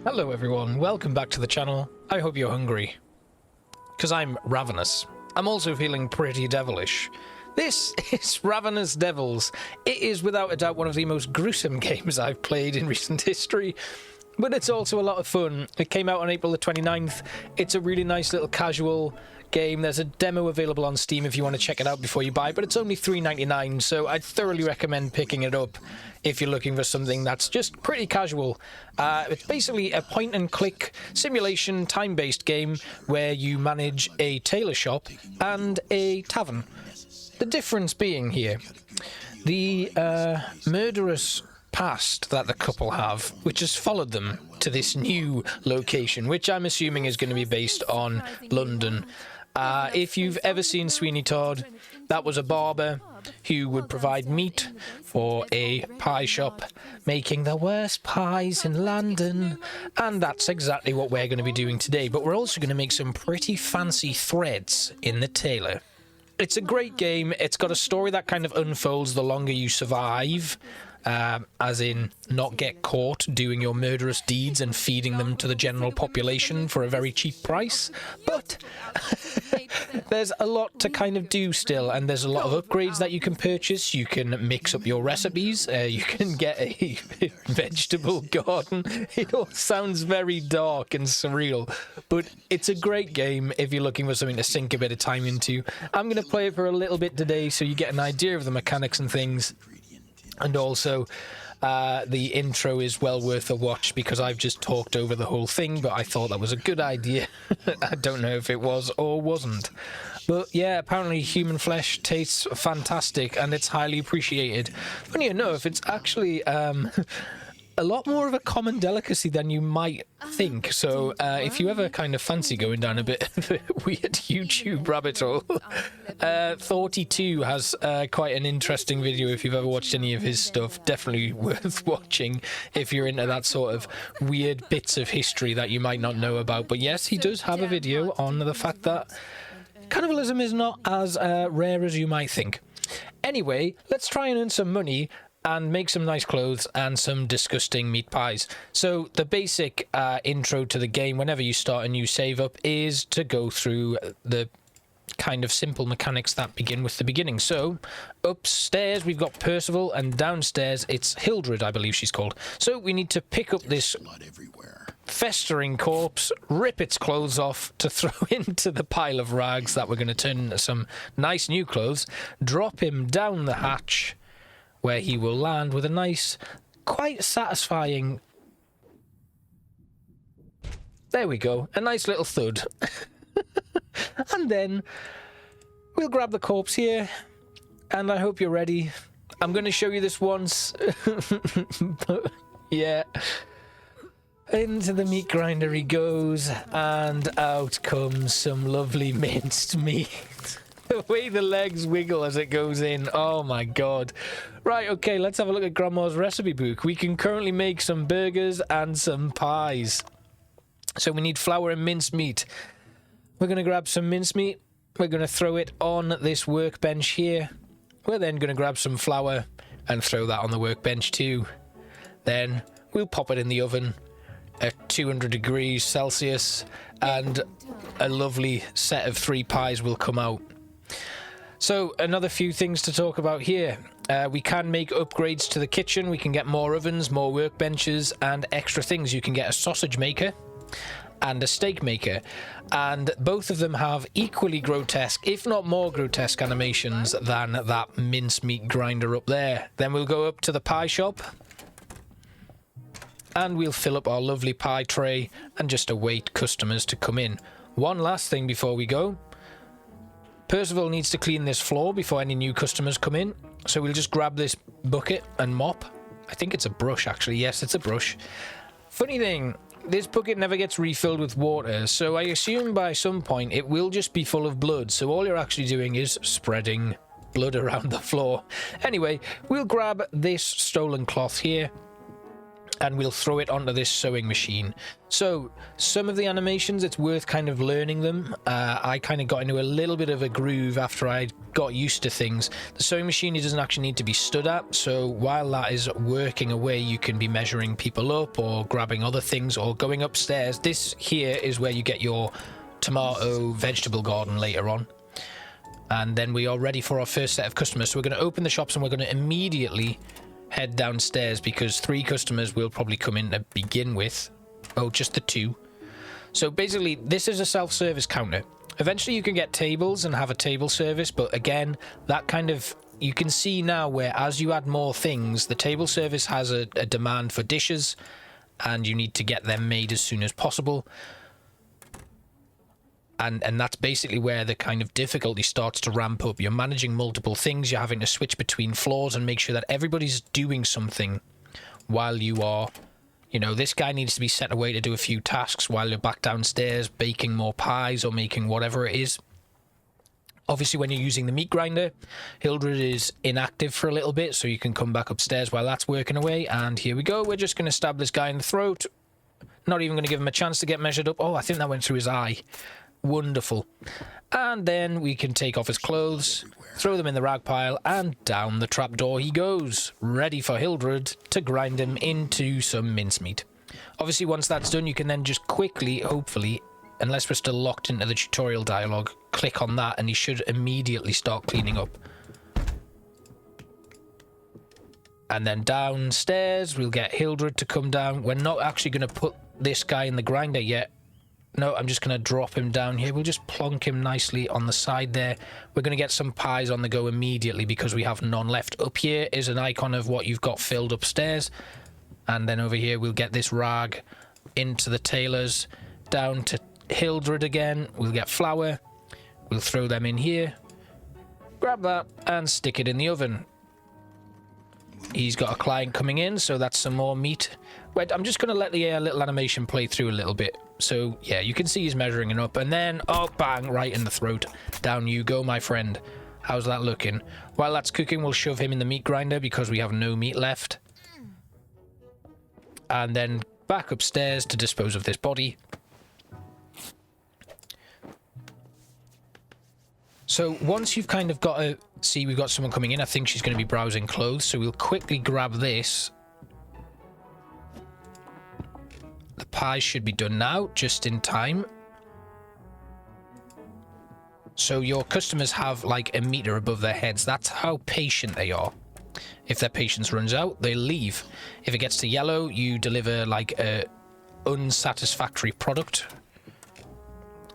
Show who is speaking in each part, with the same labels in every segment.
Speaker 1: Hello everyone, welcome back to the channel. I hope you're hungry. Because I'm ravenous. I'm also feeling pretty devilish. This is Ravenous Devils. It is without a doubt one of the most gruesome games I've played in recent history. But it's also a lot of fun. It came out on April the 29th. It's a really nice little casual game. There's a demo available on Steam if you want to check it out before you buy, but it's only $3.99, so I'd thoroughly recommend picking it up if you're looking for something that's just pretty casual. It's basically a point-and-click simulation time-based game where you manage a tailor shop and a tavern. The difference being here, the murderous past that the couple have, which has followed them to this new location, which I'm assuming is going to be based on London. If you've ever seen Sweeney Todd, that was a barber who would provide meat for a pie shop, making the worst pies in London, and that's exactly what we're going to be doing today. But we're also going to make some pretty fancy threads in the tailor. It's a great game. It's got a story that kind of unfolds the longer you survive. As in not get caught doing your murderous deeds and feeding them to the general population for a very cheap price. But there's a lot to kind of do still, and there's a lot of upgrades that you can purchase. You can mix up your recipes. You can get a vegetable garden. It all sounds very dark and surreal, but it's a great game if you're looking for something to sink a bit of time into. I'm going to play it for a little bit today so you get an idea of the mechanics and things. And also, the intro is well worth a watch because I've just talked over the whole thing, but I thought that was a good idea. I don't know if it was or wasn't. But yeah, apparently human flesh tastes fantastic and it's highly appreciated. Funny enough, it's actually a lot more of a common delicacy than you might think. So if you ever kind of fancy going down a bit of a weird YouTube rabbit hole, Thorty2 has quite an interesting video if you've ever watched any of his stuff. Definitely worth watching if you're into that sort of weird bits of history that you might not know about. But yes, he does have a video on the fact that cannibalism is not as rare as you might think. Anyway, let's try and earn some money and make some nice clothes and some disgusting meat pies. So the basic intro to the game, whenever you start a new save up, is to go through the kind of simple mechanics that begin with the beginning. So upstairs we've got Percival, and downstairs it's Hildred, I believe she's called. So we need to pick up this festering corpse, rip its clothes off to throw into the pile of rags that we're going to turn into some nice new clothes, drop him down the hatch, where he will land with a nice, quite satisfying... There we go, a nice little thud. And then we'll grab the corpse here, and I hope you're ready. I'm going to show you this once. But yeah. Into the meat grinder he goes, and out comes some lovely minced meat. The way the legs wiggle as it goes in, oh my god. Right, okay, let's have a look at Grandma's recipe book. We can currently make some burgers and some pies. So we need flour and minced meat. We're going to grab some minced meat. We're going to throw it on this workbench here. We're then going to grab some flour and throw that on the workbench too. Then we'll pop it in the oven at 200 degrees Celsius, and a lovely set of 3 pies will come out. So another few things to talk about here. We can make upgrades to the kitchen. We can get more ovens, more workbenches, and extra things. You can get a sausage maker and a steak maker, and both of them have equally grotesque, if not more grotesque, animations than that mincemeat grinder up there. Then we'll go up to the pie shop, and we'll fill up our lovely pie tray and just await customers to come in. One last thing before we go. Percival needs to clean this floor before any new customers come in, so we'll just grab this bucket and mop. I think it's a brush, actually. Yes, it's a brush. Funny thing, this bucket never gets refilled with water, so I assume by some point it will just be full of blood, so all you're actually doing is spreading blood around the floor. Anyway, we'll grab this stolen cloth here, and we'll throw it onto this sewing machine. So some of the animations, it's worth kind of learning them. I kind of got into a little bit of a groove after I got used to things. The sewing machine, it doesn't actually need to be stood at, so while that is working away, you can be measuring people up or grabbing other things or going upstairs. This here is where you get your tomato vegetable garden later on. And then we are ready for our first set of customers. So we're going to open the shops and we're going to immediately head downstairs because 3 customers will probably come in to begin with. Oh, just the 2. So basically, this is a self-service counter. Eventually, you can get tables and have a table service, but again, that kind of... You can see now where as you add more things, the table service has a demand for dishes, and you need to get them made as soon as possible. And that's basically where the kind of difficulty starts to ramp up. You're managing multiple things. You're having to switch between floors and make sure that everybody's doing something while you are... You know, this guy needs to be sent away to do a few tasks while you're back downstairs baking more pies or making whatever it is. Obviously, when you're using the meat grinder, Hildred is inactive for a little bit, so you can come back upstairs while that's working away. And here we go. We're just going to stab this guy in the throat. Not even going to give him a chance to get measured up. Oh, I think that went through his eye. Wonderful. And then we can take off his clothes, throw them in the rag pile, and down the trapdoor he goes, ready for Hildred to grind him into some mincemeat. Obviously, once that's done, you can then just quickly, hopefully, unless we're still locked into the tutorial dialogue, click on that and he should immediately start cleaning up. And then downstairs, we'll get Hildred to come down. We're not actually going to put this guy in the grinder yet. No, I'm just going to drop him down here. We'll just plonk him nicely on the side there. We're going to get some pies on the go immediately because we have none left. Up here is an icon of what you've got filled upstairs. And then over here, we'll get this rag into the tailors. Down to Hildred again. We'll get flour. We'll throw them in here. Grab that and stick it in the oven. He's got a client coming in, so that's some more meat. Wait, I'm just going to let the little animation play through a little bit. So, yeah, you can see he's measuring it up. And then, oh, bang, right in the throat. Down you go, my friend. How's that looking? While that's cooking, we'll shove him in the meat grinder because we have no meat left. And then back upstairs to dispose of this body. So, once you've kind of got to see we've got someone coming in, I think she's going to be browsing clothes. So, we'll quickly grab this. The pies should be done now, just in time. So your customers have like a meter above their heads. That's how patient they are. If their patience runs out, they leave. If it gets to yellow, you deliver like a unsatisfactory product,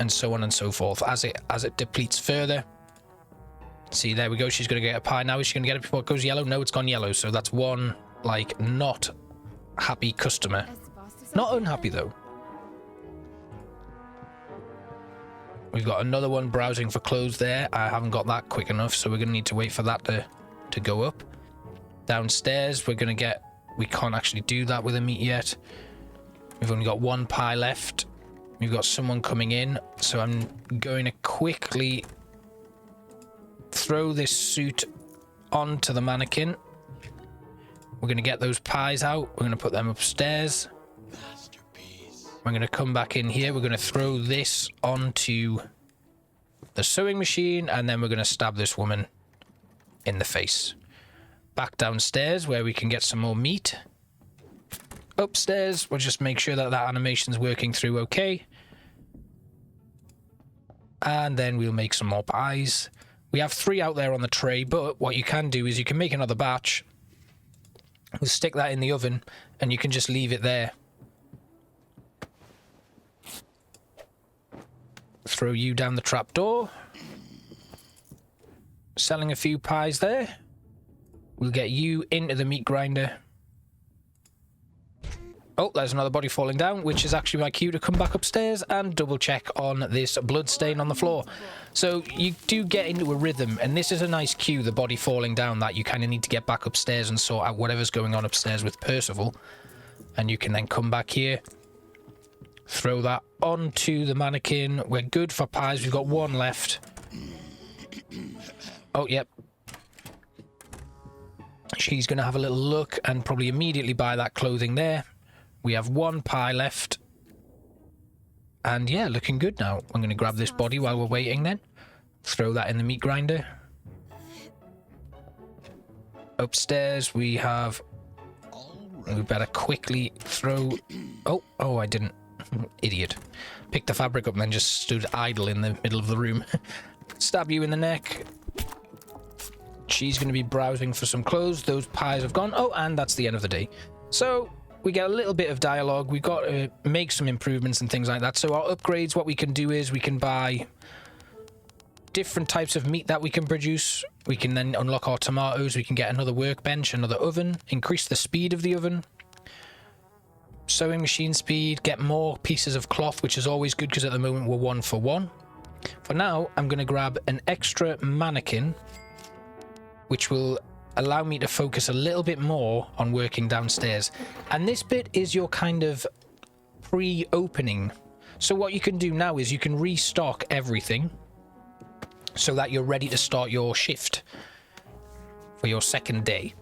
Speaker 1: and so on and so forth. As it depletes further. See, there we go. She's going to get a pie now. Is she going to get it before it goes yellow? No, it's gone yellow. So that's one like not happy customer. Not unhappy, though. We've got another one browsing for clothes there. I haven't got that quick enough, so we're going to need to wait for that to go up. Downstairs, we're going to get... We can't actually do that with a meat yet. We've only got one pie left. We've got someone coming in, so I'm going to quickly throw this suit onto the mannequin. We're going to get those pies out. We're going to put them upstairs. We're going to come back in here. We're going to throw this onto the sewing machine, and then we're going to stab this woman in the face. Back downstairs where we can get some more meat. Upstairs, we'll just make sure that that animation's working through okay. And then we'll make some more pies. We have 3 out there on the tray, but what you can do is you can make another batch. We'll stick that in the oven, and you can just leave it there. Throw you down the trapdoor. Selling a few pies there. We'll get you into the meat grinder. Oh, there's another body falling down, which is actually my cue to come back upstairs and double check on this blood stain on the floor. So you do get into a rhythm, and this is a nice cue, the body falling down, that you kind of need to get back upstairs and sort out whatever's going on upstairs with Percival. And you can then come back here. Throw that onto the mannequin. We're good for pies. We've got 1 left. Oh, yep. She's going to have a little look and probably immediately buy that clothing there. We have 1 pie left. And yeah, looking good now. I'm going to grab this body while we're waiting then. Throw that in the meat grinder. Upstairs we have... We better quickly throw... Oh, I didn't. Idiot. Picked the fabric up and then just stood idle in the middle of the room. Stab you in the neck. She's going to be browsing for some clothes. Those pies have gone. Oh, and that's the end of the day. So we get a little bit of dialogue. We've got to make some improvements and things like that. So our upgrades, what we can do is we can buy different types of meat that we can produce. We can then unlock our tomatoes. We can get another workbench, another oven, increase the speed of the oven. Sewing machine speed, get more pieces of cloth, which is always good because at the moment we're 1 for 1. For now, I'm going to grab an extra mannequin, which will allow me to focus a little bit more on working downstairs. And this bit is your kind of pre-opening. So what you can do now is you can restock everything so that you're ready to start your shift for your second day.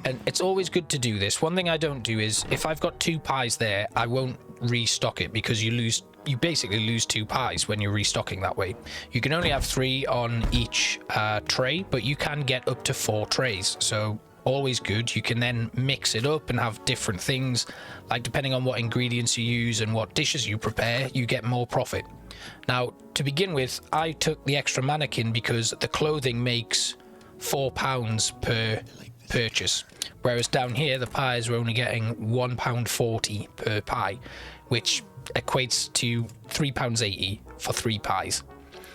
Speaker 1: And it's always good to do this. One thing I don't do is if I've got 2 pies there, I won't restock it because you basically lose 2 pies when you're restocking that way. You can only have 3 on each tray, but you can get up to 4 trays. So always good. You can then mix it up and have different things. Like depending on what ingredients you use and what dishes you prepare, you get more profit. Now, to begin with, I took the extra mannequin because the clothing makes £4 per purchase. Whereas down here, the pies are only getting £1.40 per pie, which equates to £3.80 for 3 pies.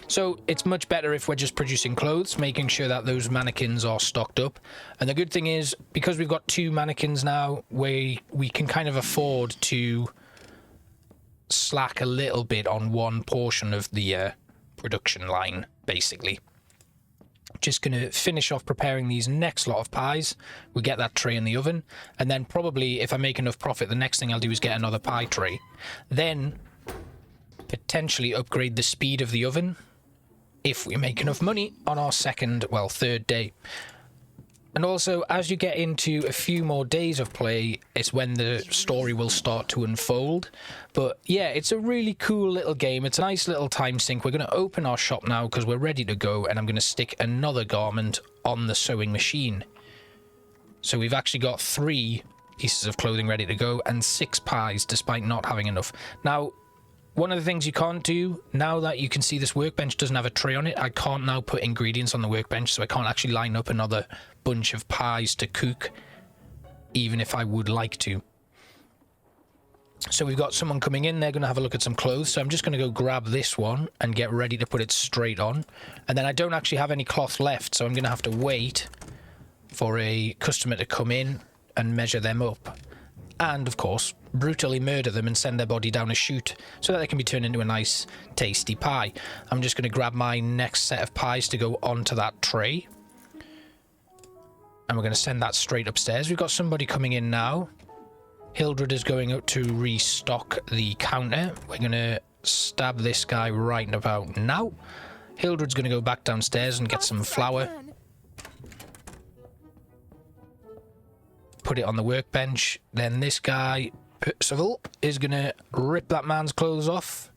Speaker 1: So it's much better if we're just producing clothes, making sure that those mannequins are stocked up. And the good thing is, because we've got 2 mannequins now, we can kind of afford to slack a little bit on one portion of the production line, basically. Just going to finish off preparing these next lot of pies. We get that tray in the oven, and then probably if I make enough profit, the next thing I'll do is get another pie tray. Then potentially upgrade the speed of the oven if we make enough money on our third day. And also, as you get into a few more days of play, it's when the story will start to unfold. But yeah, it's a really cool little game. It's a nice little time sink. We're going to open our shop now because we're ready to go, and I'm going to stick another garment on the sewing machine. So we've actually got 3 pieces of clothing ready to go and 6 pies despite not having enough. Now, one of the things you can't do, now that you can see this workbench doesn't have a tray on it, I can't now put ingredients on the workbench, so I can't actually line up another bunch of pies to cook, even if I would like to. So we've got someone coming in, they're going to have a look at some clothes, so I'm just going to go grab this one and get ready to put it straight on. And then I don't actually have any cloth left, so I'm going to have to wait for a customer to come in and measure them up. And, of course, brutally murder them and send their body down a chute so that they can be turned into a nice, tasty pie. I'm just going to grab my next set of pies to go onto that tray. And we're going to send that straight upstairs. We've got somebody coming in now. Hildred is going out to restock the counter. We're going to stab this guy right about now. Hildred's going to go back downstairs and get some flour. Put it on the workbench. Then this guy, Percival, is going to rip that man's clothes off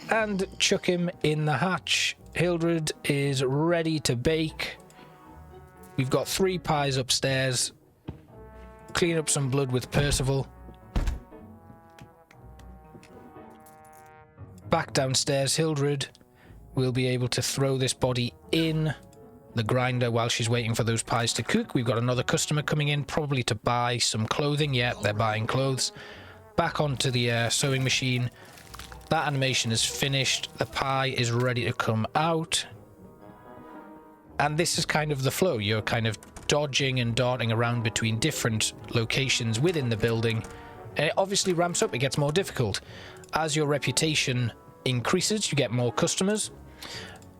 Speaker 1: and chuck him in the hatch. Hildred is ready to bake. We've got 3 pies upstairs. Clean up some blood with Percival. Back downstairs, Hildred will be able to throw this body in the grinder while she's waiting for those pies to cook. We've got another customer coming in, probably to buy some clothing. Yeah, they're buying clothes. Back onto the sewing machine. That animation is finished. The pie is ready to come out. And this is kind of the flow. You're kind of dodging and darting around between different locations within the building. And it obviously ramps up. It gets more difficult. As your reputation increases, you get more customers.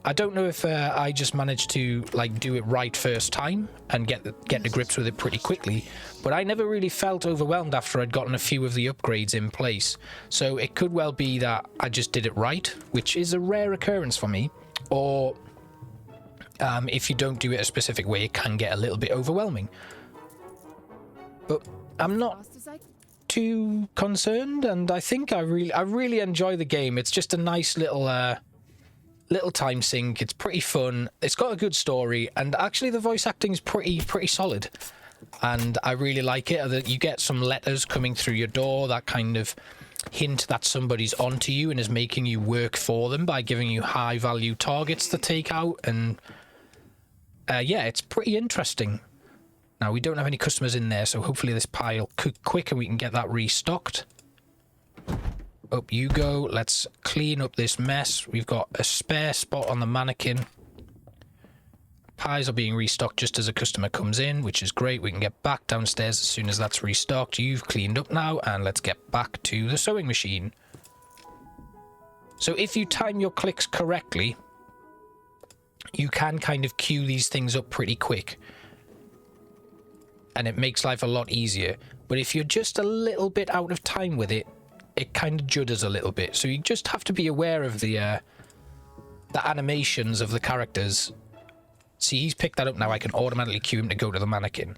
Speaker 1: I don't know if I just managed to do it right first time and get to grips with it pretty quickly, but I never really felt overwhelmed after I'd gotten a few of the upgrades in place. So it could well be that I just did it right, which is a rare occurrence for me, or If you don't do it a specific way, it can get a little bit overwhelming. But I'm not too concerned, and I think I really enjoy the game. It's just a nice little little time sink. It's pretty fun. It's got a good story, and actually the voice acting is pretty solid. And I really like it. That you get some letters coming through your door that kind of hint that somebody's onto you and is making you work for them by giving you high value targets to take out. And yeah, it's pretty interesting. Now, we don't have any customers in there, so hopefully this pie will cook quick and we can get that restocked. Up you go. Let's clean up this mess. We've got a spare spot on the mannequin. Pies are being restocked just as a customer comes in, which is great. We can get back downstairs as soon as that's restocked. You've cleaned up now, and let's get back to the sewing machine. So if you time your clicks correctly, you can kind of queue these things up pretty quick. And it makes life a lot easier. But if you're just a little bit out of time with it, it kind of judders a little bit. So you just have to be aware of the animations of the characters. See, he's picked that up now. I can automatically cue him to go to the mannequin.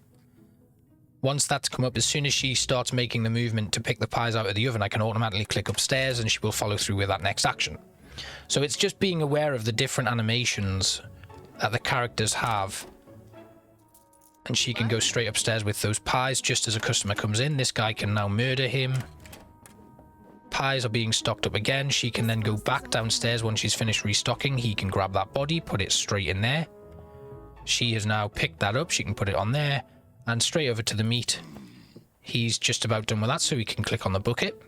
Speaker 1: Once that's come up, as soon as she starts making the movement to pick the pies out of the oven, I can automatically click upstairs and she will follow through with that next action. So it's just being aware of the different animations that the characters have. And she can go straight upstairs with those pies just as a customer comes in. This guy can now murder him. Pies are being stocked up again. She can then go back downstairs once she's finished restocking. He can grab that body, put it straight in there. She has now picked that up. She can put it on there and straight over to the meat. He's just about done with that, so he can click on the bucket.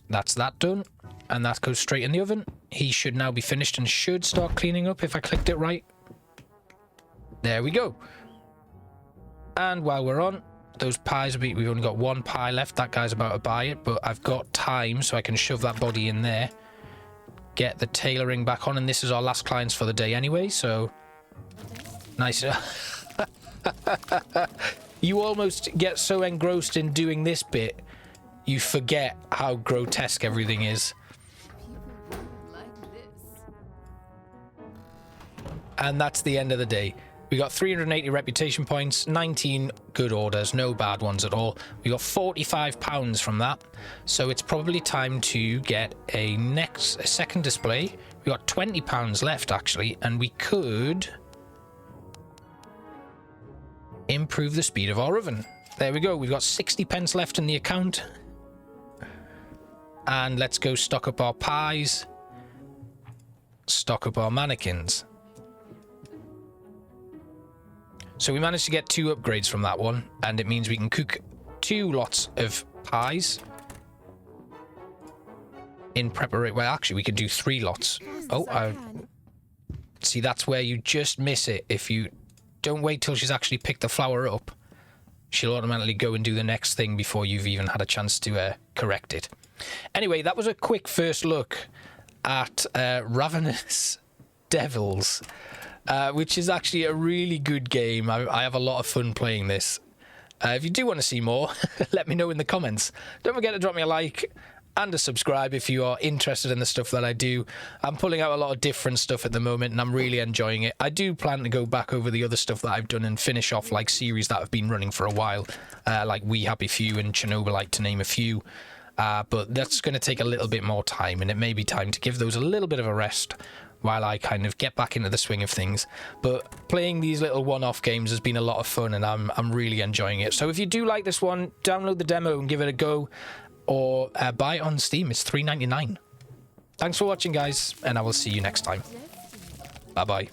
Speaker 1: That's that done. And that goes straight in the oven. He should now be finished and should start cleaning up if I clicked it right. There we go. And while we're on, those pies, we've only got one pie left. That guy's about to buy it, but I've got time, so I can shove that body in there. Get the tailoring back on, and this is our last clients for the day anyway, so... Nice. You almost get so engrossed in doing this bit, you forget how grotesque everything is. And that's the end of the day. We got 380 reputation points, 19 good orders, no bad ones at all. We got £45 from that, so it's probably time to get a second display. We got £20 left actually, and we could improve the speed of our oven. There we go. We've got 60 pence left in the account, and let's go stock up our pies, stock up our mannequins. So we managed to get 2 upgrades from that one, and it means we can cook 2 lots of pies in preparation. Well, actually, we can do 3 lots. Oh, see, that's where you just miss it. If you don't wait till she's actually picked the flour up, she'll automatically go and do the next thing before you've even had a chance to correct it. Anyway, that was a quick first look at Ravenous Devils. Which is actually a really good game. I have a lot of fun playing this. If you do want to see more, let me know in the comments. Don't forget to drop me a like and a subscribe if you are interested in the stuff that I do. I'm pulling out a lot of different stuff at the moment, and I'm really enjoying it. I do plan to go back over the other stuff that I've done and finish off like series that have been running for a while, like We Happy Few and Chernobylite, to name a few. But that's going to take a little bit more time, and it may be time to give those a little bit of a rest while I kind of get back into the swing of things. But playing these little one-off games has been a lot of fun, and I'm really enjoying it. So if you do like this one, download the demo and give it a go, or buy it on Steam. It's $3.99. Thanks for watching, guys, and I will see you next time. Bye-bye.